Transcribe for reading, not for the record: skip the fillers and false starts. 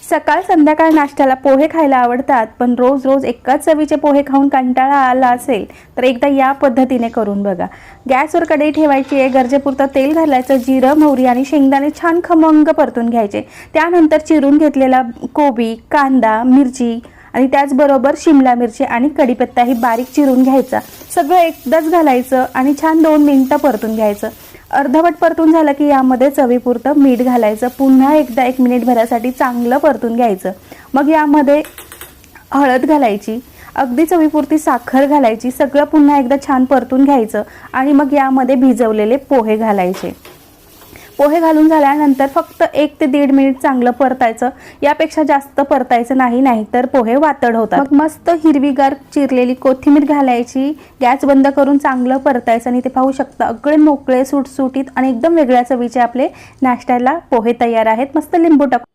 सकाळ संध्याकाळ नाश्त्याला पोहे खायला आवडतात, पण रोज रोज एकाच चवीचे पोहे खाऊन कंटाळा आला असेल तर एकदा या पद्धतीने करून बघा। गॅसवर कढई ठेवायची आहे, गरजेपुरतं तेल घालायचं, जिरं, मोहरी आणि शेंगदाणे छान खमंग परतून घ्यायचे। त्यानंतर चिरून घेतलेला कोबी, कांदा, मिरची आणि त्याचबरोबर शिमला मिरची आणि कढीपत्ताही बारीक चिरून घ्यायचा। सगळं एकदाच घालायचं आणि छान 2 मिनिटं परतून घ्यायचं। अर्धवट परतून झालं की यामध्ये चवीपुरतं मीठ घालायचं। पुन्हा एकदा 1 मिनिट भरासाठी चांगलं परतून घ्यायचं। मग यामध्ये हळद घालायची, अगदी चवीपुरती साखर घालायची। सगळं पुन्हा एकदा छान परतून घ्यायचं आणि मग यामध्ये भिजवलेले पोहे घालायचे। पोहे घालून झाल्यानंतर फक्त 1 ते 1.5 मिनिट चांगलं परतायचं। यापेक्षा जास्त परतायचं नाही तर पोहे वातड होतात। मग मस्त हिरवीगार चिरलेली कोथिंबीर घालायची, गॅस बंद करून चांगलं परतायचं आणि ते पाहू शकता अगदी मोकळे, सुटसुटीत आणि एकदम वेगळ्या चवीचे आपले नाश्त्याला पोहे तयार आहेत। मस्त लिंबू टाकून